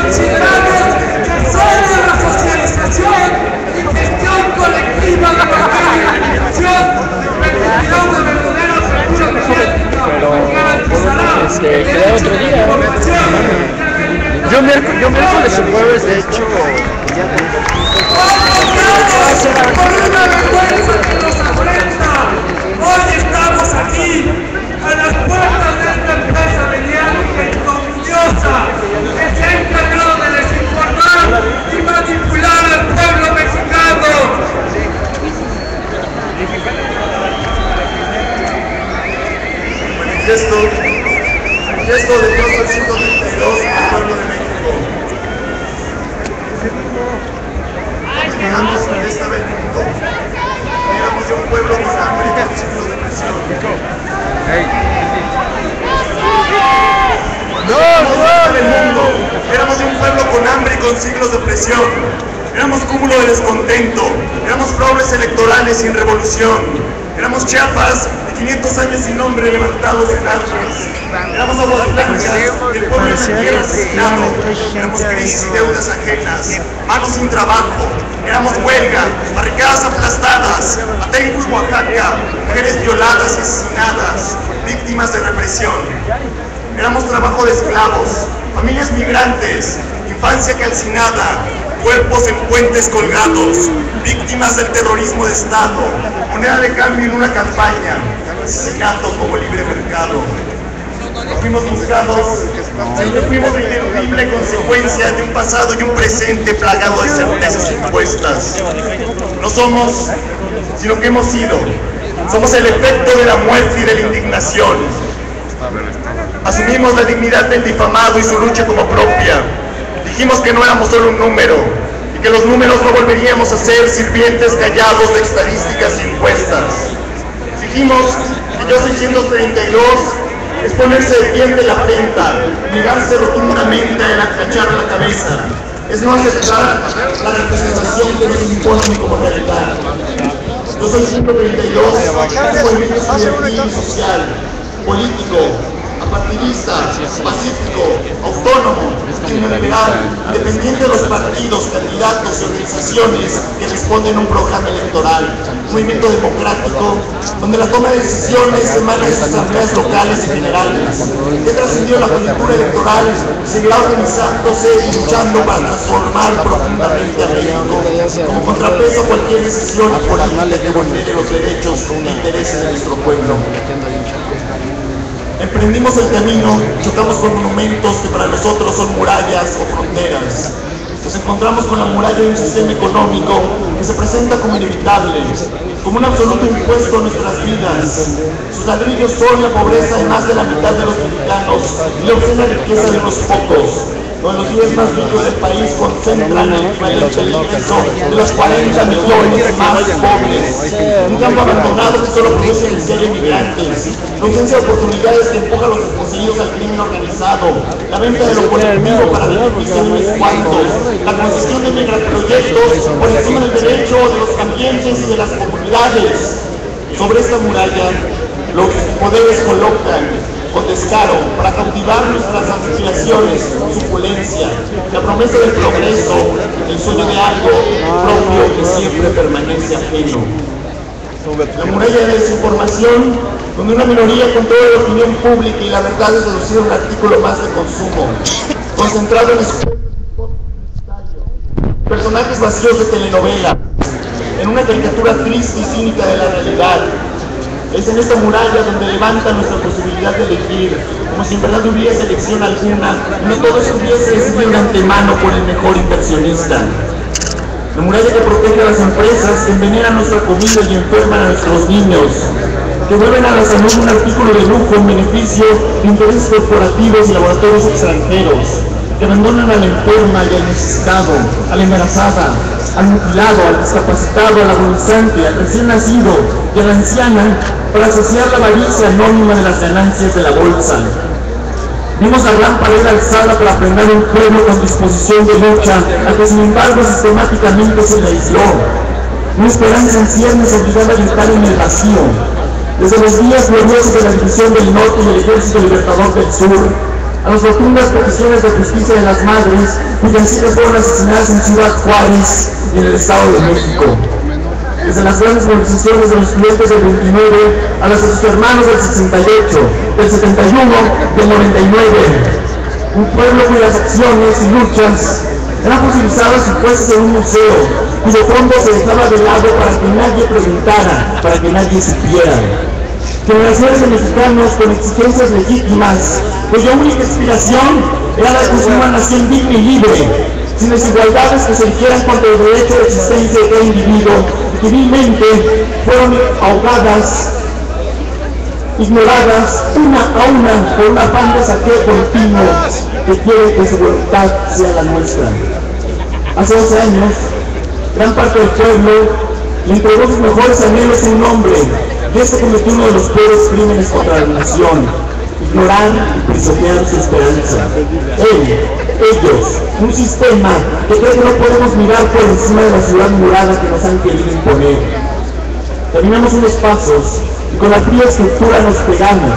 Consideramos que solo la socialización y gestión colectiva de la comunicación permitirá una verdadera apertura política que garantizará el derecho de información. Yo miércoles y jueves, de hecho, Por una vergüenza que nos afrenta, hoy estamos aquí a las puertas de esta empresa mediática ignominiosa que se ha encargado de desinformar y manipular al pueblo mexicano. Manifiesto de Dios del siglo XXII al pueblo de México. Llegamos a esta vez mundo. Éramos de un pueblo con hambre y con siglos de presión. Del mundo. Éramos de un pueblo con hambre y con siglos de opresión. Éramos cúmulo de descontento. Éramos fraudes electorales sin revolución. Éramos Chiapas de 500 años sin nombre levantados en armas. Éramos aguas blancas del pueblo en la tierra asesinado. Éramos crisis y deudas ajenas. Manos sin trabajo. Éramos huelga, barricadas aplastadas. Atengus, Oaxaca. Mujeres violadas y asesinadas. Víctimas de represión. Éramos trabajo de esclavos, familias migrantes, infancia calcinada, cuerpos en puentes colgados, víctimas del terrorismo de Estado, moneda de cambio en una campaña, asesinato como libre mercado. No fuimos buscados, siempre fuimos la ineludible consecuencia de un pasado y un presente plagado de certezas impuestas. No somos, sino que hemos sido. Somos el efecto de la muerte y de la indignación. Asumimos la dignidad del difamado y su lucha como propia. Dijimos que no éramos solo un número y que los números no volveríamos a ser sirvientes callados de estadísticas impuestas. Dijimos que yo 632 es ponerse de pie de la frente, negarse rotundamente a agachar la cabeza. Es no aceptar la representación que nos impone como realidad. Yo soy 132, un movimiento estudiantil, social, político, apartidista, pacífico, autónomo, neoliberal, independiente de los partidos, candidatos y organizaciones que responden a un programa electoral, un movimiento democrático, donde la toma de decisiones emana de sus asambleas locales y generales, que trascendió la coyuntura electoral y seguirá organizándose y luchando para transformar profundamente a México, como contrapeso a cualquier decisión política que vulnere los derechos e intereses de nuestro pueblo. Emprendimos el camino, chocamos con monumentos que para nosotros son murallas o fronteras. Nos encontramos con la muralla de un sistema económico que se presenta como inevitable, como un absoluto impuesto a nuestras vidas. Sus ladrillos son la pobreza de más de la mitad de los mexicanos y la obscena riqueza de unos pocos. Donde los 10 más ricos del país concentran el equivalente al ingreso de los 40 millones más pobres. Un campo abandonado que solo produce miseria inmigrantes, la ausencia de oportunidades que empuja a los desposeídos al crimen organizado, la venta de lo colectivo para beneficio de unos cuantos, la concesión de megaproyectos por encima del derecho de los ambientes y de las comunidades. Sobre esta muralla, los poderes colocan con descaro para cautivar nuestras aspiraciones, suculencia, la promesa del progreso, el sueño de algo propio que siempre permanece ajeno. La muralla de desinformación, donde una minoría controla la opinión pública y la verdad es reducida a un artículo más de consumo, concentrado en personajes vacíos de telenovela, en una caricatura triste y cínica de la realidad. Es en esta muralla donde levanta nuestra posibilidad de elegir, como si en verdad hubiese elección alguna y no todo estuviese decidido de antemano por el mejor inversionista. La muralla que protege a las empresas, que envenenan nuestra comida y enferman a nuestros niños, que vuelven a la salud un artículo de lujo en beneficio de intereses corporativos y laboratorios extranjeros, que abandonan a la enferma y al necesitado, a la embarazada, al mutilado, al discapacitado, al agonizante, al recién nacido y a la anciana para saciar la avaricia anónima de las ganancias de la bolsa. Vimos la gran pared alzada para frenar un pueblo con disposición de lucha, al que sin embargo sistemáticamente se le aisló. Una esperanza en ciernes obligada a gritar en el vacío. desde los días gloriosos de la división del norte y el ejército libertador del sur, a las rotundas peticiones de justicia de las madres, cuyas hijas fueron asesinadas en Ciudad Juárez y en el Estado de México. Desde las grandes movilizaciones de los estudiantes del 29 a las de sus hermanos del 68, del 71, del 99. Un pueblo cuyas acciones y luchas eran fosilizadas y puestas en un museo, cuyo fondo se dejaba de lado para que nadie preguntara, para que nadie supiera. Generaciones de mexicanos con exigencias legítimas, cuya única inspiración era la de construir una nación digna y libre, sin desigualdades que se erigieran contra el derecho de existencia de cada individuo, y que vilmente fueron ahogadas, ignoradas una a una por un afán de saqueo continuo que quiere que su voluntad sea la nuestra. Hace 12 años, gran parte del pueblo le entregó sus mejores anhelos a un hombre, y este cometió uno de los peores crímenes contra la nación: ignorar y pisotear su esperanza. Ellos, un sistema que cree que no podemos mirar por encima de la ciudad murada que nos han querido imponer. Caminamos unos pasos y con la fría estructura nos pegamos.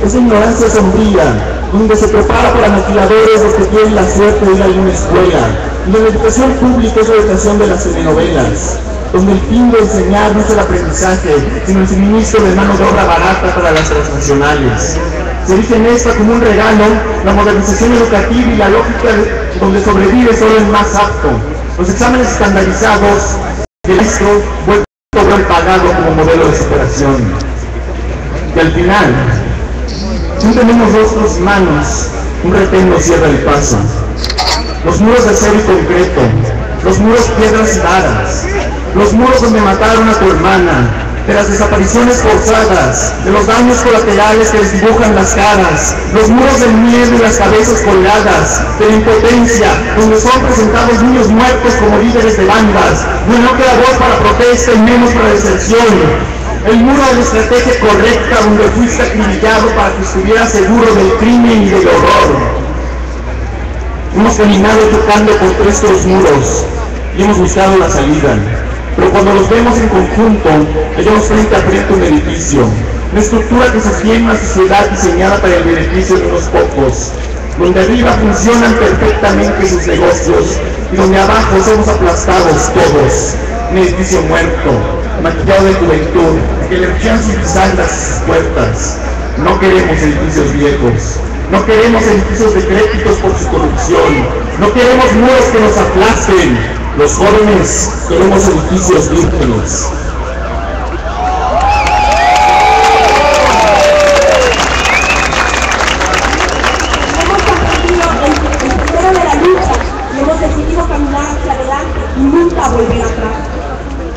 Esa ignorancia sombría, donde se prepara para maquiladores los que tienen la suerte de ir a alguna escuela, y la educación pública es la educación de las telenovelas, donde el fin de enseñar no es el aprendizaje, sino el suministro de mano de obra barata para las transnacionales. Se dice en esta como un regalo la modernización educativa y la lógica donde sobrevive solo el más apto, los exámenes estandarizados, el maestro vuelve a cobrar pagado como modelo de superación. Y al final, no tenemos rostros y manos, un retén nos cierra el paso. Los muros de acero y concreto, los muros piedras y varas, los muros donde mataron a tu hermana, de las desapariciones forzadas, de los daños colaterales que les dibujan las caras, los muros del miedo y las cabezas colgadas, de la impotencia, donde son presentados niños muertos como líderes de bandas, donde no queda voz para protesta y menos para deserción. El muro de la estrategia correcta, donde fuiste acribillado para que estuvieras seguro del crimen y del horror. Hemos caminado tocando contra estos muros y hemos buscado la salida. Pero cuando los vemos en conjunto, hallamos frente a frente un edificio, una estructura que sostiene una sociedad diseñada para el beneficio de unos pocos, donde arriba funcionan perfectamente sus negocios y donde abajo somos aplastados todos. Un edificio muerto, maquillado de juventud, que le echan sin bisagras sus puertas. No queremos edificios viejos, no queremos edificios decrépitos por su corrupción, no queremos muros que nos aplasten. Los jóvenes queremos edificios vírgenes. Hemos aprendido el sendero de la lucha y hemos decidido caminar hacia adelante y nunca volver atrás.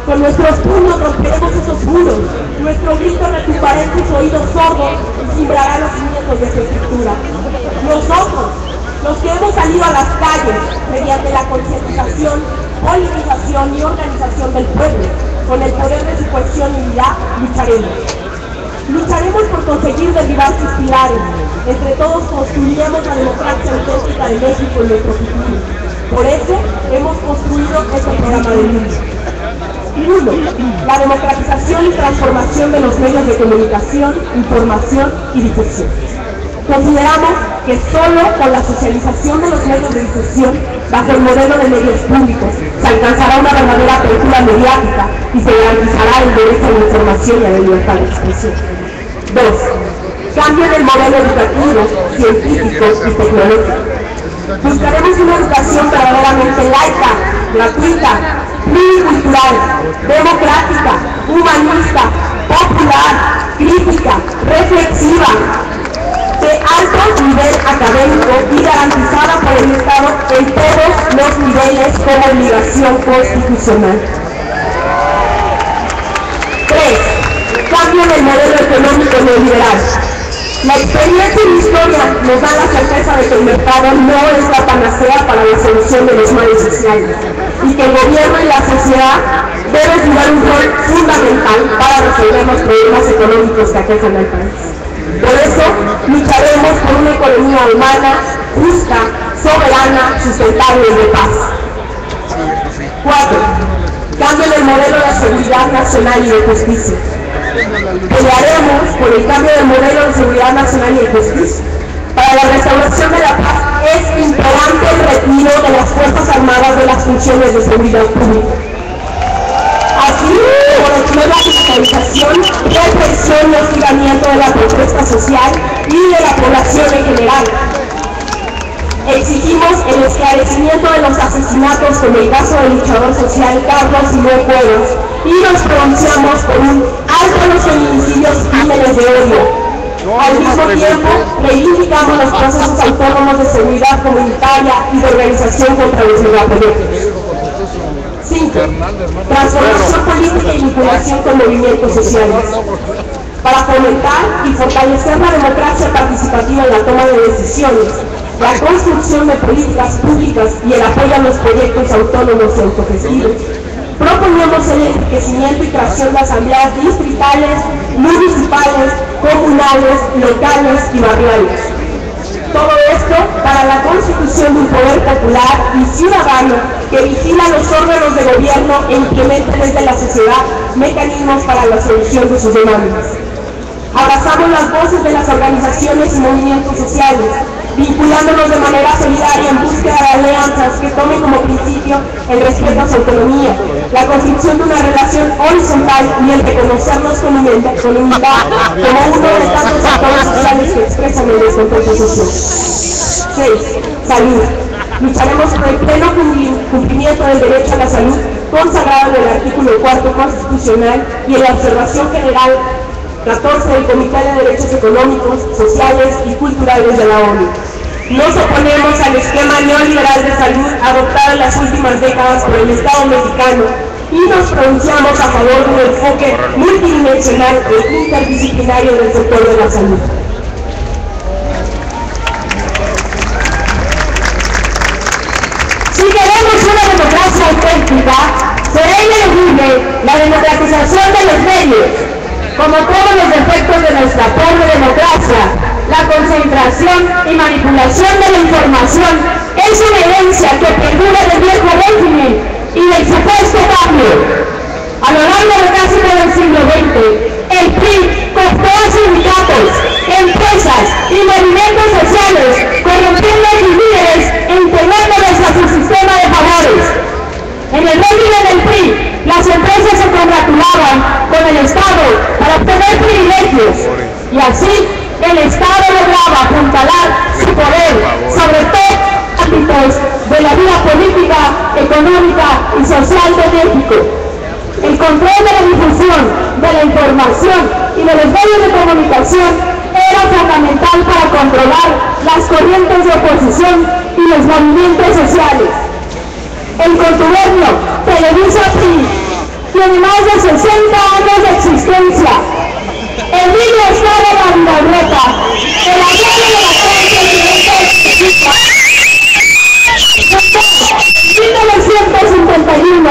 Con nuestros puños romperemos esos muros, nuestro grito retumbará en tus oídos sordos y cimbrará los cimientos de su estructura. Nosotros, los que hemos salido a las calles mediante la concientización, politización y organización del pueblo, con el poder de su cohesión y unidad, lucharemos. Lucharemos por conseguir derribar sus pilares. Entre todos construiremos la democracia auténtica de México en nuestro futuro. Por eso hemos construido este programa de lucha. 1. La democratización y transformación de los medios de comunicación, información y difusión. Consideramos que solo con la socialización de los medios de difusión, bajo el modelo de medios públicos, se alcanzará una verdadera apertura mediática y se garantizará el derecho a la información y a la libertad de expresión. 2. Cambio en el modelo educativo, científico y tecnológico. Buscaremos una educación verdaderamente laica, gratuita, pluricultural, democrática, humanista, popular, crítica, reflexiva, de alto nivel académico y garantizada por el Estado en todos los niveles como obligación constitucional. 3. Cambio en el modelo económico neoliberal. La experiencia y la historia nos da la certeza de que el mercado no es la panacea para la solución de los males sociales y que el gobierno y la sociedad deben jugar un rol fundamental para resolver los problemas económicos que aquejan al país. Por eso, lucharemos por una economía humana, justa, soberana, sustentable y de paz. 4. Cambio en el modelo de seguridad nacional y de justicia. Pelearemos por el cambio del modelo de seguridad nacional y de justicia. Para la restauración de la paz es imperante el retiro de las Fuerzas Armadas de las funciones de seguridad pública. Así como la fiscalización, represión y hostigamiento de la protesta social y de la población en general. Exigimos el esclarecimiento de los asesinatos como el caso del luchador social Carlos Simón Cuevas y nos pronunciamos por un alto a los feminicidios y crímenes de odio. Al mismo tiempo, reivindicamos los procesos autónomos de seguridad comunitaria y de organización contra los megaproyectos. 5. Transformación política y vinculación con movimientos sociales. Para fomentar y fortalecer la democracia participativa en la toma de decisiones, la construcción de políticas públicas y el apoyo a los proyectos autónomos y autogestivos, proponemos el enriquecimiento y creación de asambleas distritales, municipales, comunales, locales y barriales. Todo esto para la constitución de un poder popular y ciudadano que vigila los órganos de gobierno e implementa desde la sociedad mecanismos para la solución de sus demandas. Abrazamos las voces de las organizaciones y movimientos sociales, vinculándonos de manera solidaria en búsqueda de alianzas que tomen como principio el respeto a su autonomía, la construcción de una relación horizontal y el reconocernos con unidad como uno de tantos actores sociales que expresan el descontento social. 6. Salud. Lucharemos por el pleno cumplimiento del derecho a la salud consagrado en el artículo 4 constitucional y en la observación general 14 del Comité de Derechos Económicos, Sociales y Culturales de la ONU. Nos oponemos al esquema neoliberal de salud adoptado en las últimas décadas por el Estado mexicano y nos pronunciamos a favor de un enfoque multidimensional e interdisciplinario del sector de la salud. Si queremos una democracia auténtica, será ineludible la democratización de los medios. Como todos los defectos de nuestra pobre democracia, la concentración y manipulación de la información es una herencia que perdura del viejo régimen y del supuesto cambio. A lo largo de casi todo el siglo XX, el PRI cooptó a sindicatos, empresas y movimientos sociales, corrompiendo a sus líderes e integrándolos a su sistema de favores. En el régimen del PRI, las empresas se congratulaban con el Estado para obtener privilegios y así el Estado lograba apuntalar su poder sobre todos los ámbitos de la vida política, económica y social de México. El control de la difusión, de la información y de los medios de comunicación era fundamental para controlar las corrientes de oposición y los movimientos sociales. El contubernio Televisa-PRI tiene más de 60 años de existencia. El niño estaba en la Vidaurreta, el abuelo de la presidenta en 1951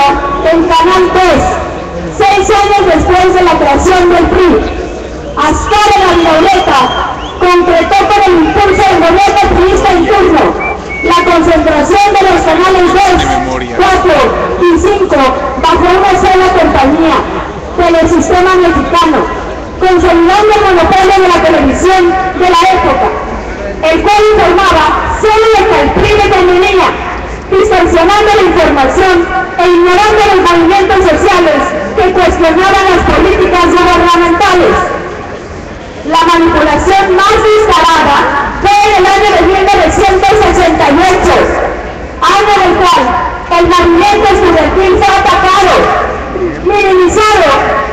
en Canal 3, 6 años después de la creación del PRI. Ascar en la Vidaurreta concretó con el impulso del gobierno priista en turno la concentración de los canales 2, 4 y 5 bajo una sola compañía, Telesistema Mexicano, consolidando el monopolio de la televisión de la época, el cual informaba solo lo que el PRI le convenía, distorsionando la información e ignorando los movimientos sociales que cuestionaban las políticas gubernamentales. La manipulación más descarada fue en el año de 1968, año en el cual el movimiento estudiantil fue atacado, minimizado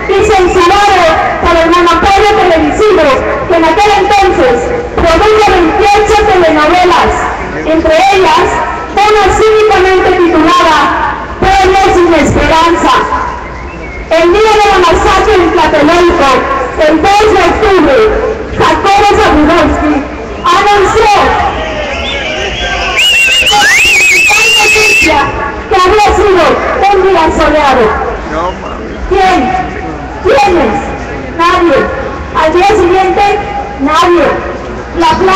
y censurado por el monopolio televisivo que en aquel entonces produjo 28 telenovelas, entre ellas una cínicamente titulada Pueblo sin Esperanza. El día de la masacre en Tlatelolco, el 2 de octubre, Jacobo Zabludovsky anunció que había sido un día soleado. ¿Quién? ¿Quiénes? Nadie. Al día siguiente, nadie.